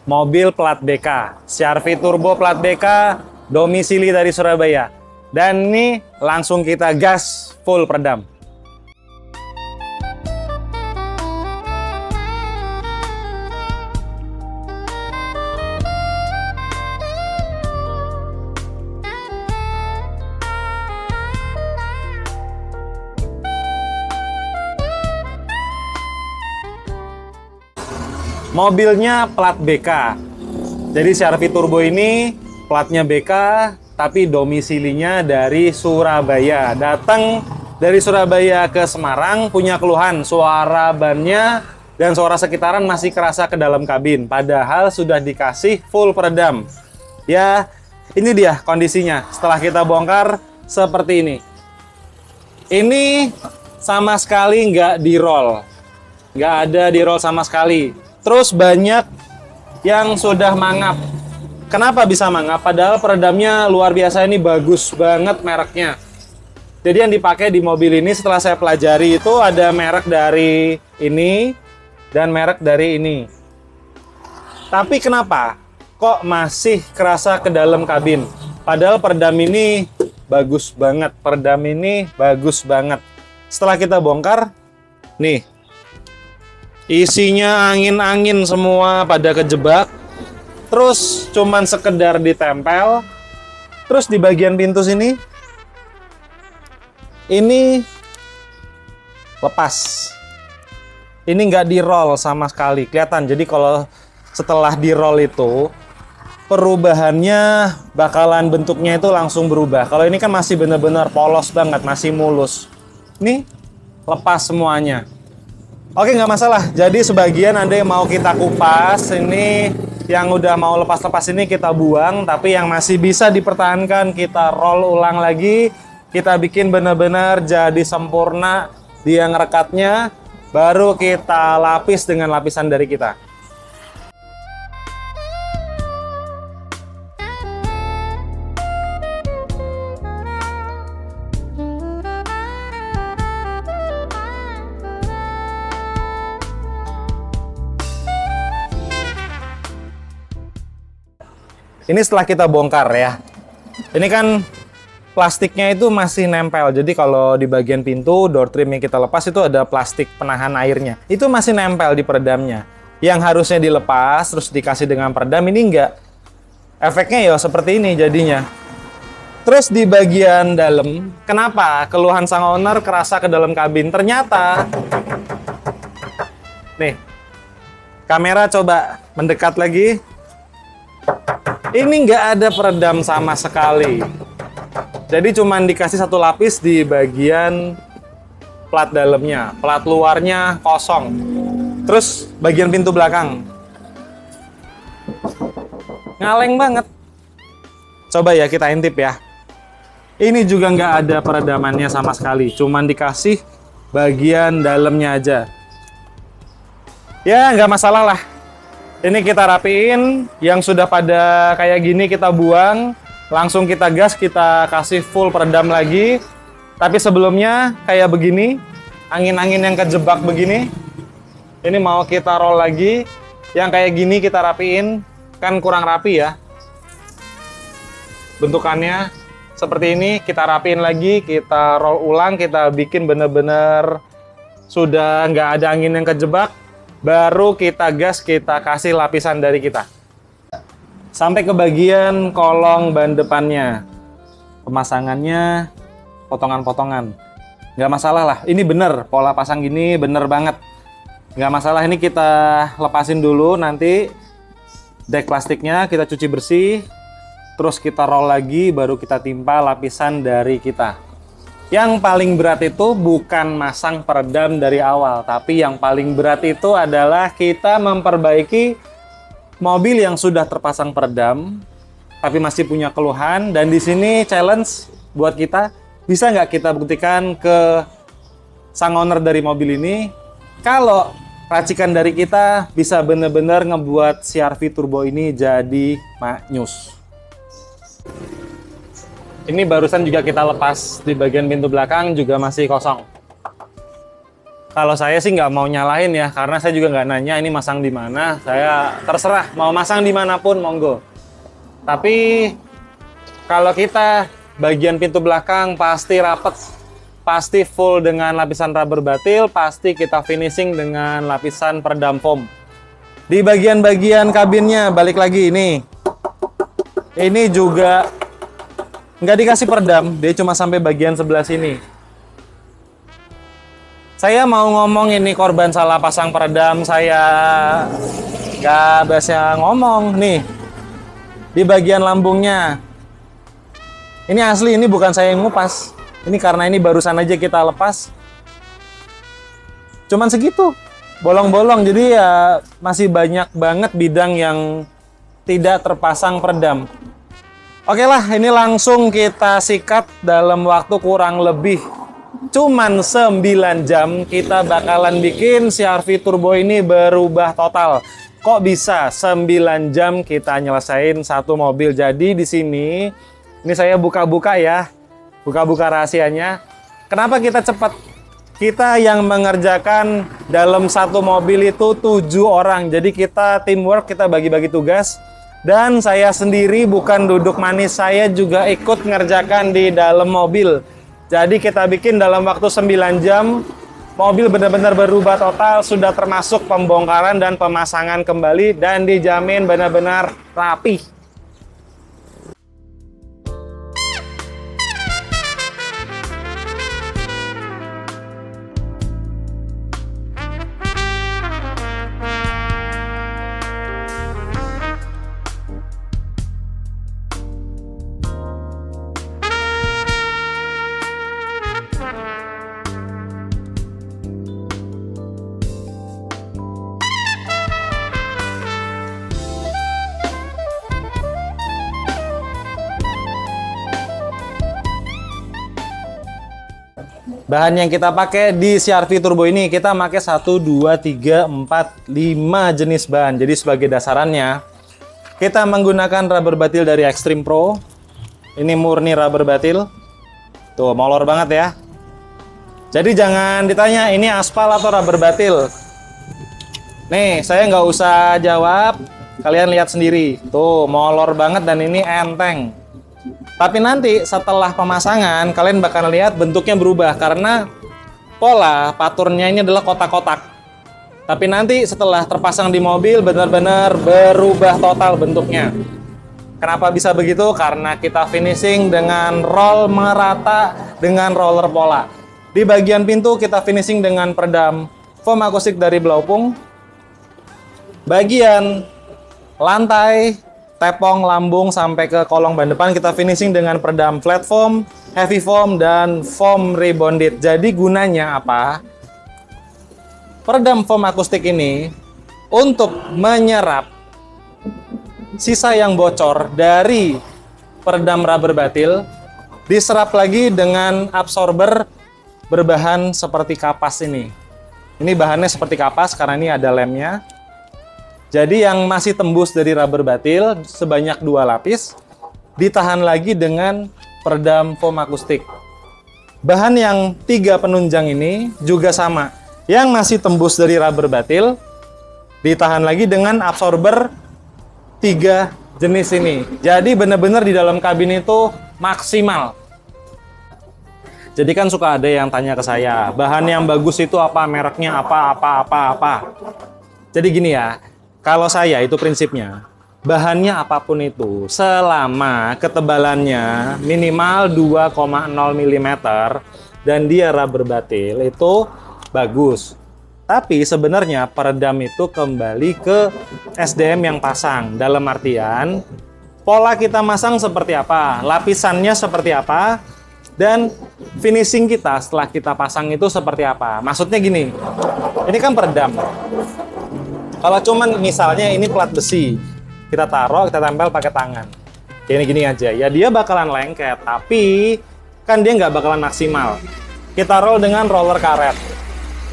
mobil plat BK, CR-V Turbo plat BK, domisili dari Surabaya. Dan ini langsung kita gas full peredam. Mobilnya plat BK. Jadi CR-V Turbo ini platnya BK, tapi domisilinya dari Surabaya. Datang dari Surabaya ke Semarang, punya keluhan suara bannya dan suara sekitaran masih kerasa ke dalam kabin. Padahal sudah dikasih full peredam. Ya, ini dia kondisinya. Setelah kita bongkar seperti ini. Ini sama sekali nggak di-roll. Nggak ada di-roll sama sekali. Terus banyak yang sudah mangap. Kenapa bisa mangap? Padahal peredamnya luar biasa, ini bagus banget mereknya. Jadi yang dipakai di mobil ini setelah saya pelajari itu ada merek dari ini dan merek dari ini. Tapi kenapa kok masih kerasa ke dalam kabin? Padahal peredam ini bagus banget. Peredam ini bagus banget. Setelah kita bongkar, nih. Isinya angin-angin semua pada kejebak. Terus cuman sekedar ditempel. Terus di bagian pintu sini ini lepas. Ini nggak di-roll sama sekali. Kelihatan. Jadi kalau setelah di-roll itu perubahannya bakalan bentuknya itu langsung berubah. Kalau ini kan masih bener-bener polos banget, masih mulus. Ini lepas semuanya. Oke, nggak masalah. Jadi sebagian ada yang mau kita kupas, ini yang udah mau lepas-lepas ini kita buang, tapi yang masih bisa dipertahankan kita roll ulang lagi, kita bikin benar-benar jadi sempurna dia ngerekatnya, baru kita lapis dengan lapisan dari kita. Ini setelah kita bongkar ya. Ini kan plastiknya itu masih nempel. Jadi kalau di bagian pintu, door trim yang kita lepas itu ada plastik penahan airnya. Itu masih nempel di peredamnya. Yang harusnya dilepas, terus dikasih dengan peredam, ini enggak. Efeknya ya seperti ini jadinya. Terus di bagian dalam, kenapa keluhan sang owner kerasa ke dalam kabin? Ternyata, nih, kamera coba mendekat lagi. Ini nggak ada peredam sama sekali. Jadi cuman dikasih satu lapis di bagian plat dalamnya. Plat luarnya kosong. Terus bagian pintu belakang. Ngaleng banget. Coba ya kita intip ya. Ini juga nggak ada peredamannya sama sekali. Cuman dikasih bagian dalamnya aja. Ya nggak masalah lah. Ini kita rapiin, yang sudah pada kayak gini kita buang, langsung kita gas, kita kasih full peredam lagi. Tapi sebelumnya kayak begini, angin-angin yang kejebak begini, ini mau kita roll lagi. Yang kayak gini kita rapiin, kan kurang rapi ya. Bentukannya seperti ini, kita rapiin lagi, kita roll ulang, kita bikin bener-bener sudah nggak ada angin yang kejebak. Baru kita gas, kita kasih lapisan dari kita. Sampai ke bagian kolong ban depannya. Pemasangannya potongan-potongan. Nggak masalah lah, ini bener. Pola pasang gini bener banget. Nggak masalah, ini kita lepasin dulu. Nanti dek plastiknya kita cuci bersih. Terus kita roll lagi, baru kita timpa lapisan dari kita. Yang paling berat itu bukan masang peredam dari awal, tapi yang paling berat itu adalah kita memperbaiki mobil yang sudah terpasang peredam, tapi masih punya keluhan. Dan di sini challenge buat kita, bisa nggak kita buktikan ke sang owner dari mobil ini, kalau racikan dari kita bisa benar-benar ngebuat CR-V Turbo ini jadi maknyus. Ini barusan juga kita lepas di bagian pintu belakang juga masih kosong. Kalau saya sih nggak mau nyalahin ya, karena saya juga nggak nanya ini masang di mana. Saya terserah mau masang dimanapun monggo. Tapi kalau kita bagian pintu belakang pasti rapet, pasti full dengan lapisan rubber batil, pasti kita finishing dengan lapisan peredam foam. Di bagian-bagian kabinnya balik lagi ini juga nggak dikasih peredam, dia cuma sampai bagian sebelah sini. Saya mau ngomong ini korban salah pasang peredam, saya nggak bisa ngomong nih. Di bagian lambungnya, ini asli, ini bukan saya yang ngupas. Ini karena ini barusan aja kita lepas. Cuman segitu, bolong-bolong. Jadi ya masih banyak banget bidang yang tidak terpasang peredam. Oke lah, ini langsung kita sikat dalam waktu kurang lebih cuman 9 jam kita bakalan bikin CR-V turbo ini berubah total. Kok bisa 9 jam kita nyelesain satu mobil? Jadi di sini ini saya buka-buka ya. Buka-buka rahasianya. Kenapa kita cepat? Kita yang mengerjakan dalam satu mobil itu 7 orang. Jadi kita teamwork, kita bagi-bagi tugas. Dan saya sendiri bukan duduk manis, saya juga ikut ngerjakan di dalam mobil. Jadi kita bikin dalam waktu 9 jam, mobil benar-benar berubah total, sudah termasuk pembongkaran dan pemasangan kembali, dan dijamin benar-benar rapi. Bahan yang kita pakai di CR-V turbo ini, kita pakai 1, 2, 3, 4, 5 jenis bahan. Jadi sebagai dasarannya, kita menggunakan rubber batil dari Extreme Pro. Ini murni rubber batil. Tuh, molor banget ya. Jadi jangan ditanya, ini aspal atau rubber batil. Nih, saya nggak usah jawab. Kalian lihat sendiri. Tuh, molor banget dan ini enteng. Tapi nanti setelah pemasangan kalian bakal lihat bentuknya berubah karena pola paturnya ini adalah kotak-kotak. Tapi nanti setelah terpasang di mobil benar-benar berubah total bentuknya. Kenapa bisa begitu? Karena kita finishing dengan roll merata dengan roller pola. Di bagian pintu kita finishing dengan peredam foam akustik dari Blaupung. Bagian lantai, tepong, lambung, sampai ke kolong ban depan kita finishing dengan peredam flat foam, heavy foam, dan foam rebonded. Jadi gunanya apa? Peredam foam akustik ini untuk menyerap sisa yang bocor dari peredam rubber batil, diserap lagi dengan absorber berbahan seperti kapas ini. Ini bahannya seperti kapas karena ini ada lemnya. Jadi yang masih tembus dari rubber batil sebanyak 2 lapis, ditahan lagi dengan peredam foam akustik. Bahan yang 3 penunjang ini juga sama. Yang masih tembus dari rubber batil, ditahan lagi dengan absorber 3 jenis ini. Jadi benar-benar di dalam kabin itu maksimal. Jadi kan suka ada yang tanya ke saya, bahan yang bagus itu apa, mereknya apa. Jadi gini ya, kalau saya itu prinsipnya, bahannya apapun itu, selama ketebalannya minimal 2,0 mm dan dia rubber batil, itu bagus. Tapi sebenarnya peredam itu kembali ke SDM yang pasang. Dalam artian, pola kita masang seperti apa, lapisannya seperti apa, dan finishing kita setelah kita pasang itu seperti apa. Maksudnya gini, ini kan peredam. Kalau cuman misalnya ini plat besi, kita taruh, kita tempel pakai tangan. Gini-gini aja, ya dia bakalan lengket, tapi kan dia nggak bakalan maksimal. Kita roll dengan roller karet.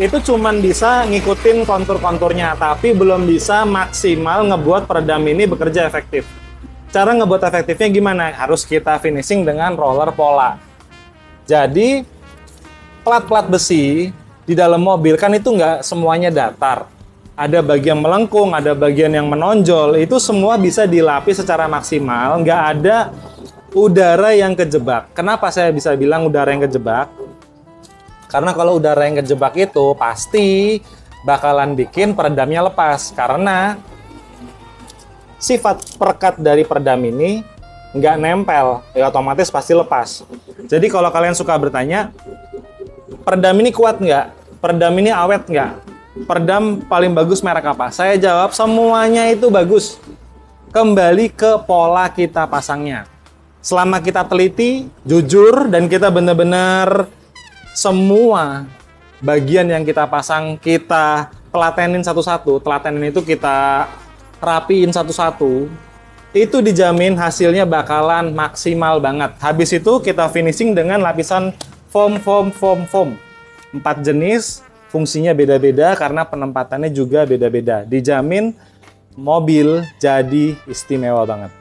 Itu cuman bisa ngikutin kontur-konturnya, tapi belum bisa maksimal ngebuat peredam ini bekerja efektif. Cara ngebuat efektifnya gimana? Harus kita finishing dengan roller pola. Jadi, plat-plat besi di dalam mobil kan itu nggak semuanya datar. Ada bagian melengkung, ada bagian yang menonjol. Itu semua bisa dilapis secara maksimal, nggak ada udara yang kejebak. Kenapa saya bisa bilang udara yang kejebak? Karena kalau udara yang kejebak itu pasti bakalan bikin peredamnya lepas. Karena sifat perekat dari peredam ini nggak nempel, ya otomatis pasti lepas. Jadi kalau kalian suka bertanya, peredam ini kuat nggak? Peredam ini awet nggak? Peredam paling bagus merek apa? Saya jawab semuanya itu bagus. Kembali ke pola kita pasangnya. Selama kita teliti, jujur, dan kita benar-benar semua bagian yang kita pasang kita telatenin satu-satu. Telatenin itu kita rapiin satu-satu. Itu dijamin hasilnya bakalan maksimal banget. Habis itu kita finishing dengan lapisan foam. 4 jenis, fungsinya beda-beda karena penempatannya juga beda-beda. Dijamin mobil jadi istimewa banget.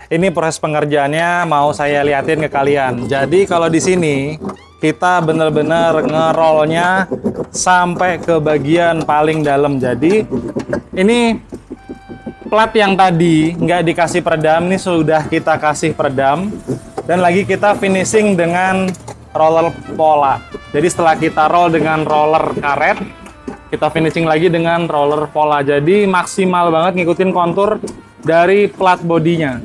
Ini proses pengerjaannya mau saya liatin ke kalian. Jadi kalau di sini kita benar-benar ngerolnya sampai ke bagian paling dalam. Jadi ini plat yang tadi nggak dikasih peredam, ini sudah kita kasih peredam. Dan lagi kita finishing dengan roller pola. Jadi setelah kita roll dengan roller karet, kita finishing lagi dengan roller pola. Jadi maksimal banget ngikutin kontur dari plat bodinya.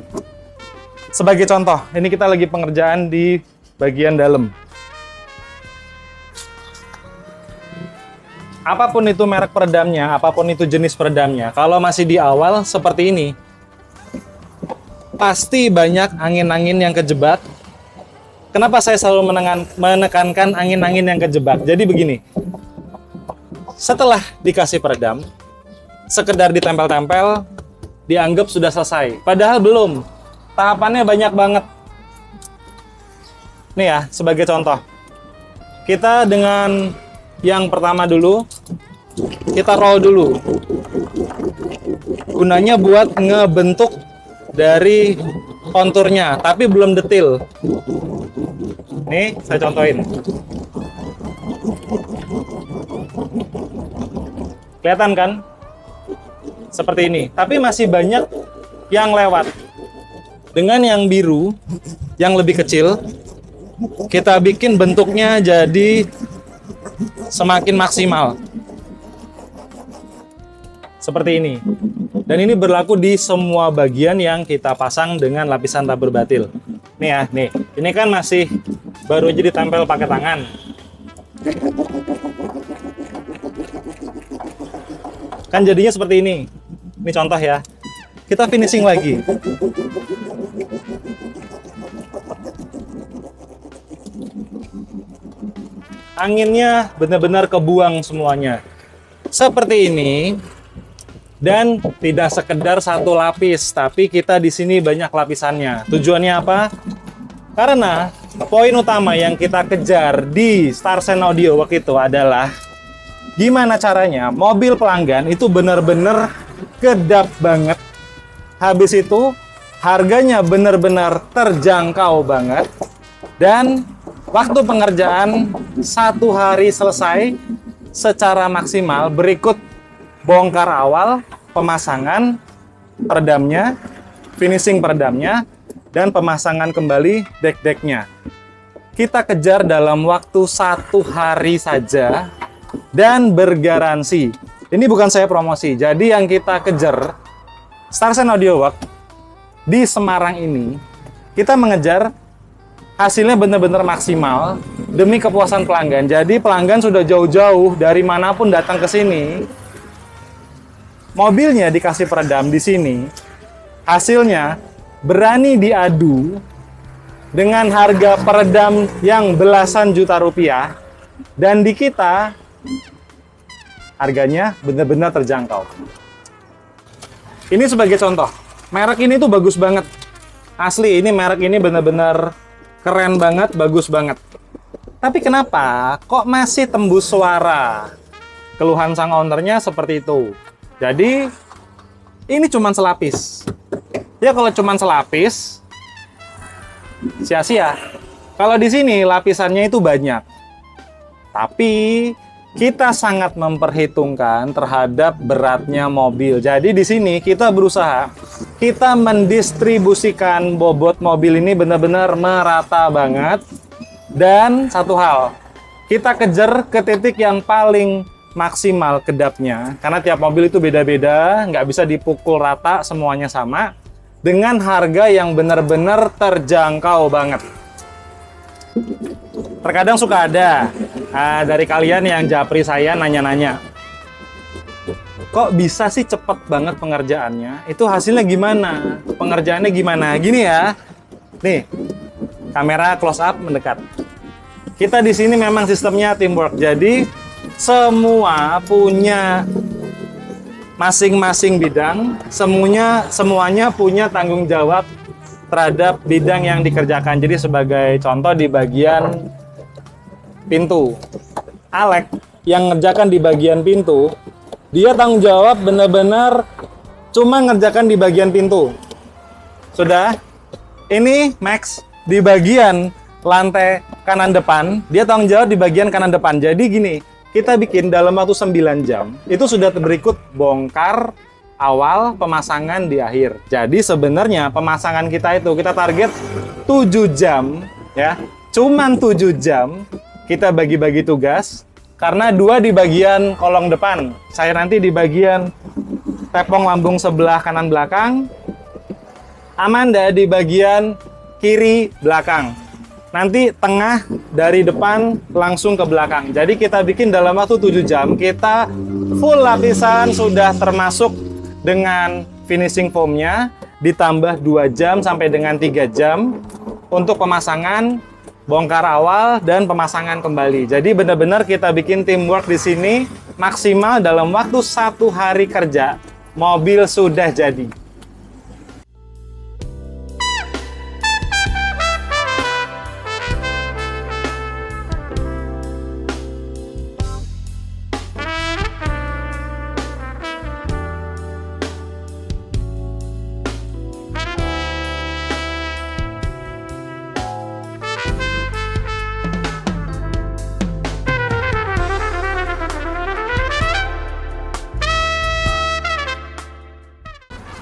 Sebagai contoh, ini kita lagi pengerjaan di bagian dalam. Apapun itu merek peredamnya, apapun itu jenis peredamnya, kalau masih di awal seperti ini, pasti banyak angin-angin yang kejebak. Kenapa saya selalu menekankan angin-angin yang kejebak? Jadi begini, setelah dikasih peredam, sekedar ditempel-tempel, dianggap sudah selesai. Padahal belum. Tahapannya banyak banget. Nih ya, sebagai contoh. Kita dengan yang pertama dulu, kita roll dulu. Gunanya buat ngebentuk dari konturnya, tapi belum detail. Nih, saya contohin. Kelihatan kan? Seperti ini. Tapi masih banyak yang lewat. Dengan yang biru, yang lebih kecil, kita bikin bentuknya jadi semakin maksimal. Seperti ini. Dan ini berlaku di semua bagian yang kita pasang dengan lapisan rubber batil. Nih ya, nih. Ini kan masih baru aja ditempel pakai tangan. Kan jadinya seperti ini. Ini contoh ya. Kita finishing lagi. Anginnya benar-benar kebuang semuanya. Seperti ini. Dan tidak sekedar satu lapis, tapi kita di sini banyak lapisannya. Tujuannya apa? Karena poin utama yang kita kejar di Starsense Audio waktu itu adalah gimana caranya mobil pelanggan itu benar-benar kedap banget. Habis itu harganya benar-benar terjangkau banget. Dan waktu pengerjaan 1 hari selesai secara maksimal. Berikut bongkar awal, pemasangan peredamnya, finishing peredamnya, dan pemasangan kembali dek-deknya. Kita kejar dalam waktu 1 hari saja dan bergaransi. Ini bukan saya promosi, jadi yang kita kejar Starsense Audio Works di Semarang ini, kita mengejar hasilnya benar-benar maksimal demi kepuasan pelanggan. Jadi pelanggan sudah jauh-jauh dari manapun datang ke sini, mobilnya dikasih peredam di sini, hasilnya berani diadu dengan harga peredam yang belasan juta rupiah, dan di kita harganya benar-benar terjangkau. Ini sebagai contoh, merek ini tuh bagus banget. Asli, ini merek ini benar-benar keren banget, bagus banget. Tapi kenapa kok masih tembus suara? keluhan sang ownernya seperti itu. Jadi ini cuma selapis. Ya kalau cuma selapis sia-sia. Kalau di sini lapisannya itu banyak. Tapi kita sangat memperhitungkan terhadap beratnya mobil. Jadi di sini kita berusaha, kita mendistribusikan bobot mobil ini benar-benar merata banget. Dan satu hal, kita kejar ke titik yang paling maksimal kedapnya. Karena tiap mobil itu beda-beda, nggak bisa dipukul rata, semuanya sama. Dengan harga yang benar-benar terjangkau banget. Terkadang suka ada dari kalian yang japri saya nanya-nanya, kok bisa sih cepet banget pengerjaannya? Itu hasilnya gimana? Pengerjaannya gimana? Gini ya, nih kamera close up mendekat. Kita di sini memang sistemnya teamwork, jadi semua punya masing-masing bidang, semuanya punya tanggung jawab terhadap bidang yang dikerjakan. Jadi sebagai contoh di bagian pintu, Alek yang ngerjakan di bagian pintu, dia tanggung jawab benar-benar cuma ngerjakan di bagian pintu. Sudah, ini Max di bagian lantai kanan depan, dia tanggung jawab di bagian kanan depan. Jadi gini, kita bikin dalam waktu 9 jam, itu sudah berikut bongkar awal, pemasangan di akhir. Jadi sebenarnya pemasangan kita itu kita target 7 jam ya. Cuman 7 jam kita bagi-bagi tugas karena 2 di bagian kolong depan. Saya nanti di bagian tepung lambung sebelah kanan belakang. Amanda di bagian kiri belakang. Nanti tengah dari depan langsung ke belakang. Jadi kita bikin dalam waktu 7 jam kita full lapisan sudah termasuk dengan finishing foamnya, ditambah 2 jam sampai dengan 3 jam untuk pemasangan, bongkar awal, dan pemasangan kembali. Jadi benar-benar kita bikin teamwork di sini maksimal dalam waktu 1 hari kerja, mobil sudah jadi.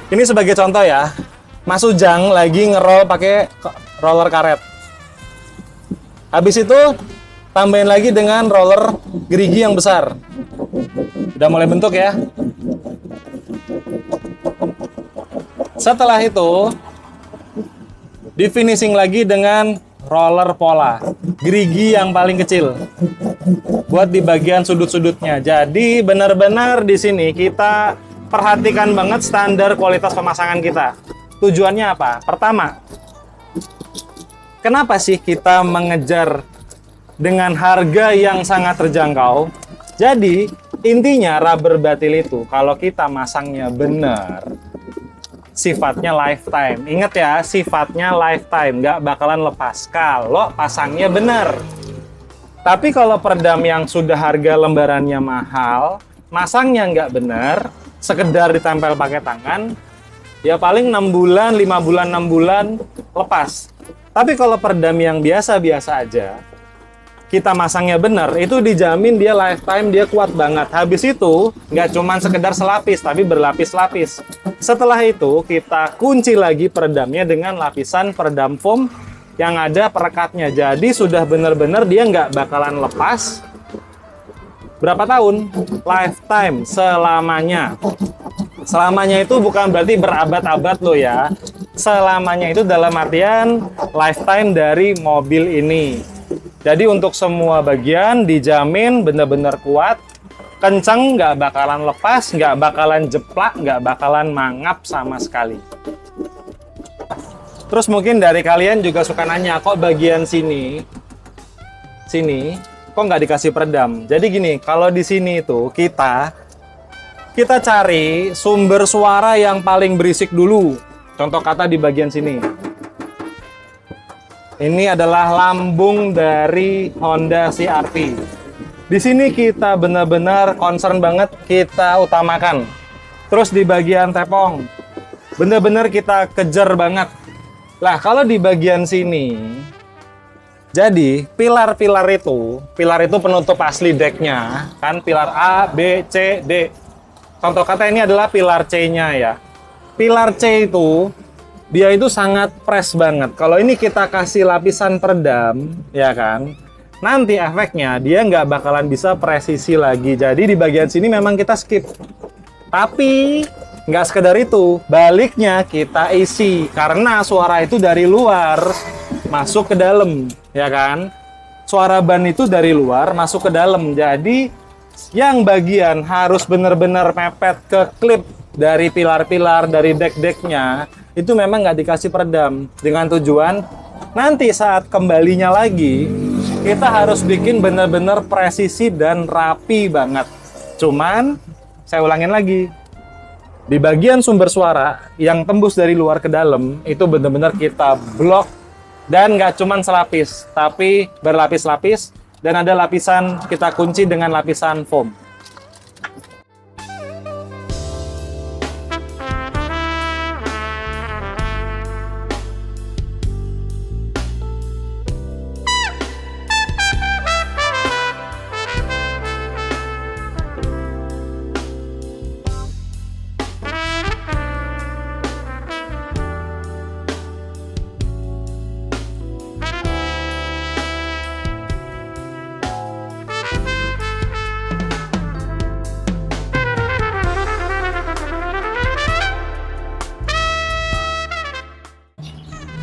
Ini sebagai contoh ya, Mas Ujang lagi ngerol pakai roller karet. Habis itu tambahin lagi dengan roller gerigi yang besar. Udah mulai bentuk ya. Setelah itu di finishing lagi dengan roller pola, gerigi yang paling kecil buat di bagian sudut-sudutnya. Jadi benar-benar di sini kita perhatikan banget standar kualitas pemasangan kita. Tujuannya apa? Pertama, kenapa sih kita mengejar dengan harga yang sangat terjangkau? Jadi, intinya rubber batil itu, kalau kita masangnya benar, sifatnya lifetime. Ingat ya, sifatnya lifetime, nggak bakalan lepas kalau pasangnya benar. Tapi kalau peredam yang sudah harga lembarannya mahal, masangnya nggak benar, sekedar ditempel pakai tangan, ya paling 6 bulan, 5 bulan, 6 bulan lepas. Tapi kalau peredam yang biasa-biasa aja, kita masangnya benar, itu dijamin dia lifetime, dia kuat banget. Habis itu, nggak cuma sekedar selapis, tapi berlapis-lapis. Setelah itu, kita kunci lagi peredamnya dengan lapisan peredam foam yang ada perekatnya. Jadi sudah benar-benar dia nggak bakalan lepas. Berapa tahun? Lifetime, selamanya. Selamanya itu bukan berarti berabad-abad loh ya. Selamanya itu dalam artian lifetime dari mobil ini. Jadi untuk semua bagian dijamin benar-benar kuat, kenceng, nggak bakalan lepas, nggak bakalan jeplak, nggak bakalan mangap sama sekali. Terus mungkin dari kalian juga suka nanya, kok bagian sini kok nggak dikasih peredam? Jadi gini, kalau di sini itu kita cari sumber suara yang paling berisik dulu. Contoh kata di bagian sini. Ini adalah lambung dari Honda CR-V. Di sini kita benar-benar concern banget, kita utamakan. Terus di bagian tepong, benar-benar kita kejar banget. Lah, kalau di bagian sini, jadi pilar itu penutup asli decknya, kan pilar A, B, C, D. Contoh kata ini adalah pilar C-nya ya. Pilar C itu, dia itu sangat press banget. Kalau ini kita kasih lapisan peredam, ya kan, nanti efeknya dia nggak bakalan bisa presisi lagi. Jadi di bagian sini memang kita skip. Tapi nggak sekedar itu, baliknya kita isi. Karena suara itu dari luar masuk ke dalam, ya kan. Suara ban itu dari luar masuk ke dalam. Jadi yang bagian harus benar-benar mepet ke klip dari pilar-pilar, dari deck-decknya, itu memang nggak dikasih peredam. Dengan tujuan, nanti saat kembalinya lagi, kita harus bikin benar-benar presisi dan rapi banget. Cuman, saya ulangin lagi. Di bagian sumber suara yang tembus dari luar ke dalam, itu benar-benar kita blok. Dan nggak cuman selapis, tapi berlapis-lapis. Dan ada lapisan, kita kunci dengan lapisan foam.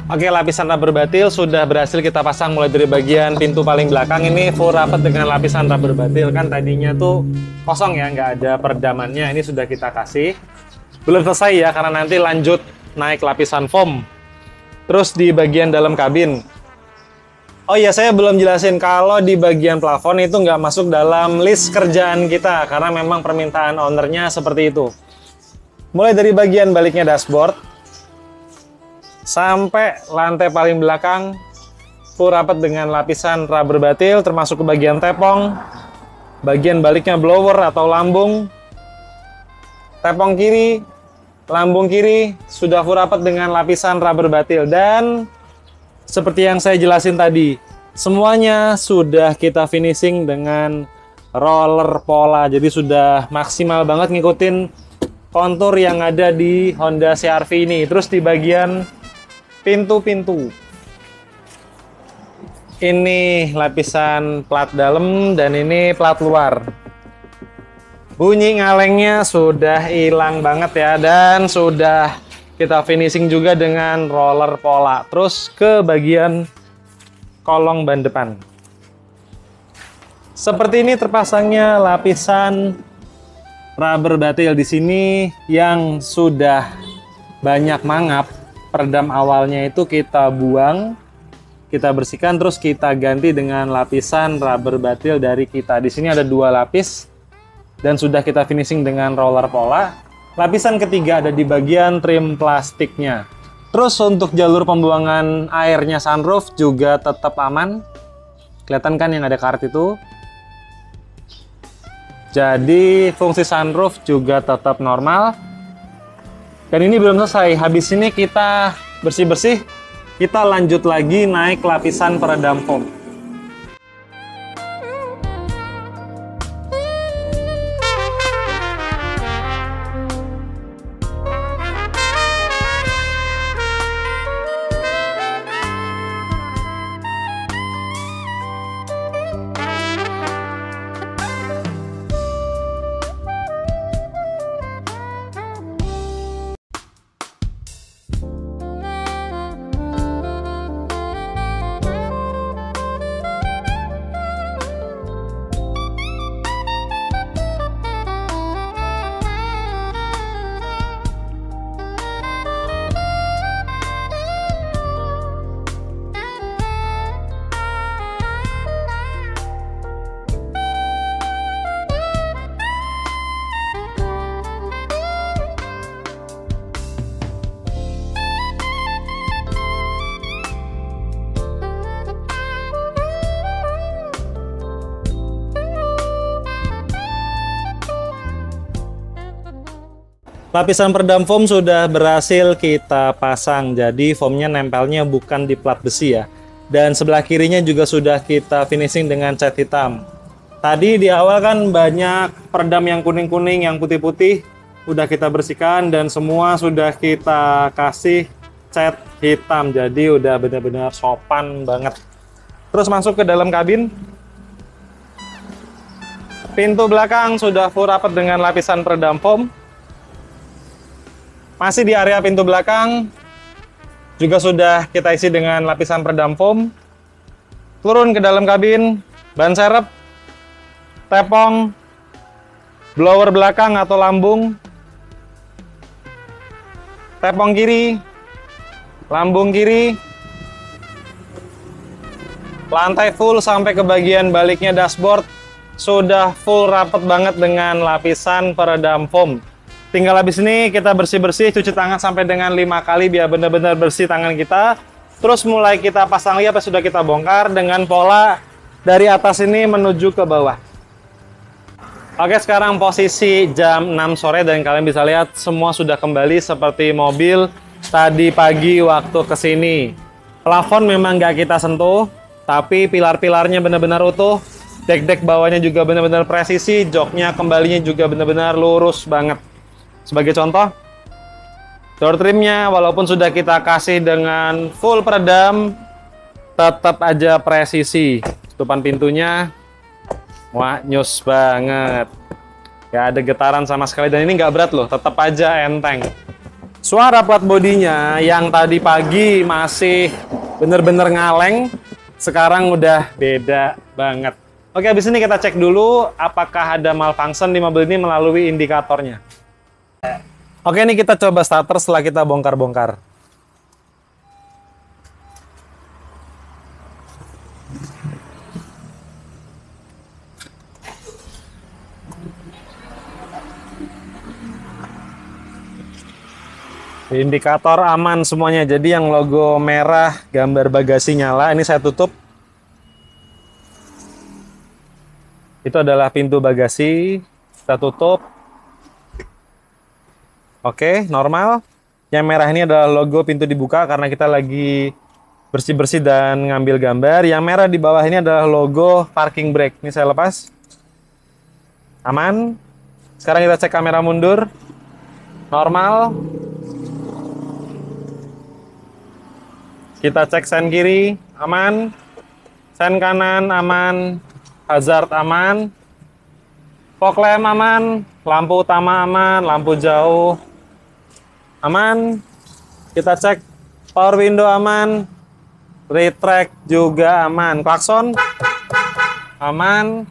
Oke, lapisan rubber batil sudah berhasil kita pasang mulai dari bagian pintu paling belakang. Ini full rapat dengan lapisan rubber batil. Kan tadinya tuh kosong ya, nggak ada peredamannya. Ini sudah kita kasih. Belum selesai ya, karena nanti lanjut naik lapisan foam. Terus di bagian dalam kabin. Oh iya, saya belum jelasin kalau di bagian plafon itu nggak masuk dalam list kerjaan kita. Karena memang permintaan ownernya seperti itu. Mulai dari bagian baliknya dashboard, sampai lantai paling belakang full rapat dengan lapisan rubber batil, termasuk ke bagian tepong, bagian baliknya blower atau lambung, tepong kiri, lambung kiri sudah full rapat dengan lapisan rubber batil. Dan seperti yang saya jelasin tadi, semuanya sudah kita finishing dengan roller pola, jadi sudah maksimal banget ngikutin kontur yang ada di Honda CR-V ini. Terus di bagian pintu-pintu, ini lapisan plat dalam dan ini plat luar. Bunyi ngalengnya sudah hilang banget ya, dan sudah kita finishing juga dengan roller pola. Terus ke bagian kolong ban depan, seperti ini terpasangnya lapisan rubber batil. Di sini yang sudah banyak mangap, peredam awalnya itu kita buang, kita bersihkan, terus kita ganti dengan lapisan rubber batil dari kita. Di sini ada 2 lapis dan sudah kita finishing dengan roller pola. Lapisan ketiga ada di bagian trim plastiknya. Terus untuk jalur pembuangan airnya sunroof juga tetap aman. Kelihatan kan yang ada karet itu? Jadi fungsi sunroof juga tetap normal. Dan ini belum selesai. Habis ini kita bersih-bersih, kita lanjut lagi naik lapisan peredam foam. Lapisan peredam foam sudah berhasil kita pasang, jadi foamnya nempelnya bukan di plat besi ya. Dan sebelah kirinya juga sudah kita finishing dengan cat hitam. Tadi di awal kan banyak peredam yang kuning-kuning, yang putih-putih, udah kita bersihkan dan semua sudah kita kasih cat hitam, jadi udah benar-benar sopan banget. Terus masuk ke dalam kabin. Pintu belakang sudah full rapat dengan lapisan peredam foam. Masih di area pintu belakang juga sudah kita isi dengan lapisan peredam foam. Turun ke dalam kabin, ban serep, tepong, blower belakang atau lambung, tepong kiri, lambung kiri, lantai full sampai ke bagian baliknya dashboard sudah full rapat banget dengan lapisan peredam foam. Tinggal habis ini kita bersih-bersih, cuci tangan sampai dengan 5 kali biar benar-benar bersih tangan kita. Terus mulai kita pasang liap sudah kita bongkar dengan pola dari atas ini menuju ke bawah. Oke, sekarang posisi jam 6 sore dan kalian bisa lihat semua sudah kembali seperti mobil tadi pagi waktu kesini. Plafon memang nggak kita sentuh, tapi pilar-pilarnya benar-benar utuh. Dek-dek bawahnya juga benar-benar presisi, joknya kembalinya juga benar-benar lurus banget. Sebagai contoh, door trimnya walaupun sudah kita kasih dengan full peredam, tetap aja presisi. Tutupan pintunya, wah nyus banget. Gak ada getaran sama sekali dan ini nggak berat loh, tetap aja enteng. Suara plat bodinya yang tadi pagi masih bener-bener ngaleng, sekarang udah beda banget. Oke, habis ini kita cek dulu apakah ada malfunction di mobil ini melalui indikatornya. Oke, ini kita coba starter setelah kita bongkar-bongkar. Indikator aman semuanya, jadi yang logo merah gambar bagasi nyala, ini saya tutup. Itu adalah pintu bagasi, kita tutup. Oke, normal. Yang merah ini adalah logo pintu dibuka karena kita lagi bersih-bersih dan ngambil gambar. Yang merah di bawah ini adalah logo parking brake. Ini saya lepas. Aman. Sekarang kita cek kamera mundur. Normal. Kita cek sen kiri, aman. Sen kanan, aman. Hazard, aman. Fog lamp, aman. Lampu utama, aman. Lampu jauh, aman. Kita cek power window, aman. Retract juga aman. Klakson, aman.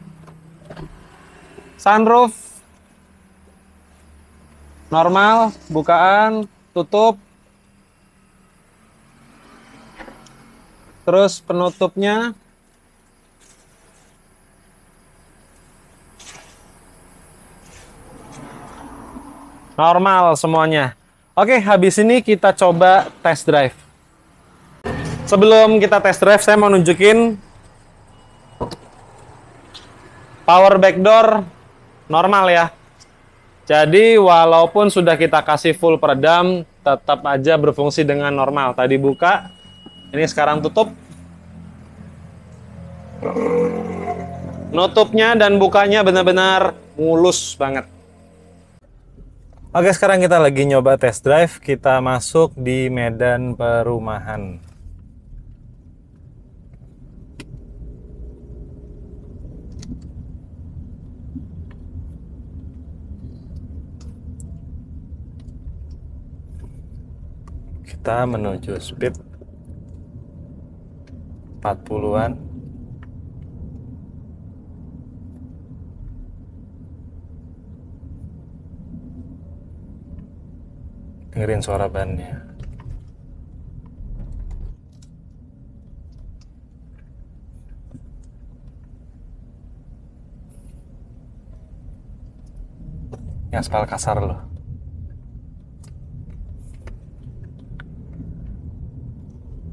Sunroof, normal. Bukaan, tutup. Terus penutupnya normal semuanya. Oke, habis ini kita coba test drive. Sebelum kita test drive, saya mau nunjukin power back door normal ya. Jadi walaupun sudah kita kasih full peredam, tetap aja berfungsi dengan normal. Tadi buka, ini sekarang tutup. Nutupnya dan bukanya benar-benar mulus banget. Oke, sekarang kita lagi nyoba test drive. Kita masuk di medan perumahan. Kita menuju speed 40-an. Dengerin suara bannya. Ini aspal kasar loh.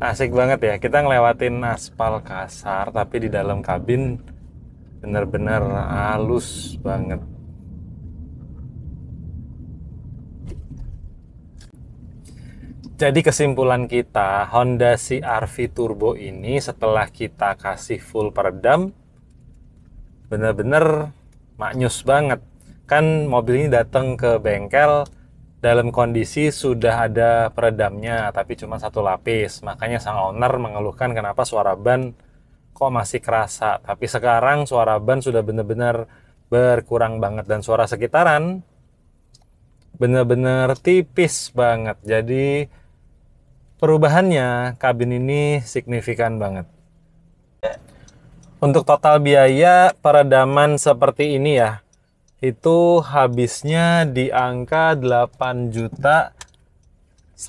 Asik banget ya, kita ngelewatin aspal kasar tapi di dalam kabin bener-bener halus banget. Jadi kesimpulan kita, Honda CR-V Turbo ini setelah kita kasih full peredam, bener-bener maknyus banget. Kan mobil ini datang ke bengkel dalam kondisi sudah ada peredamnya, tapi cuma satu lapis. Makanya sang owner mengeluhkan kenapa suara ban kok masih kerasa. Tapi sekarang suara ban sudah bener-bener berkurang banget, dan suara sekitaran bener-bener tipis banget. Jadi perubahannya kabin ini signifikan banget. Untuk total biaya peredaman seperti ini ya, itu habisnya di angka 8.100.000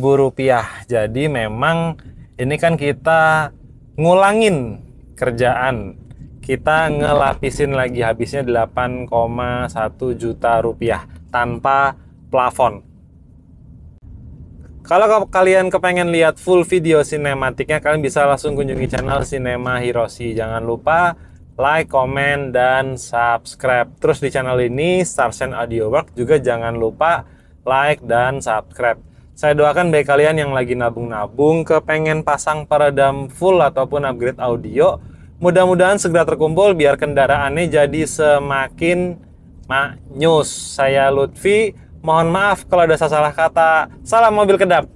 rupiah. Jadi memang ini kan kita ngulangin kerjaan. Kita ngelapisin lagi, habisnya 8,1 juta rupiah tanpa plafon. Kalau kalian kepengen lihat full video sinematiknya, kalian bisa langsung kunjungi channel Cinema Hiroshi. Jangan lupa like, komen, dan subscribe. Terus di channel ini, Starsense Audio Works, juga jangan lupa like dan subscribe. Saya doakan bagi kalian yang lagi nabung-nabung, kepengen pasang peredam full ataupun upgrade audio, mudah-mudahan segera terkumpul biar kendaraannya jadi semakin maknyus. Saya Lutfi. Mohon maaf kalau ada salah kata. Salam mobil kedap.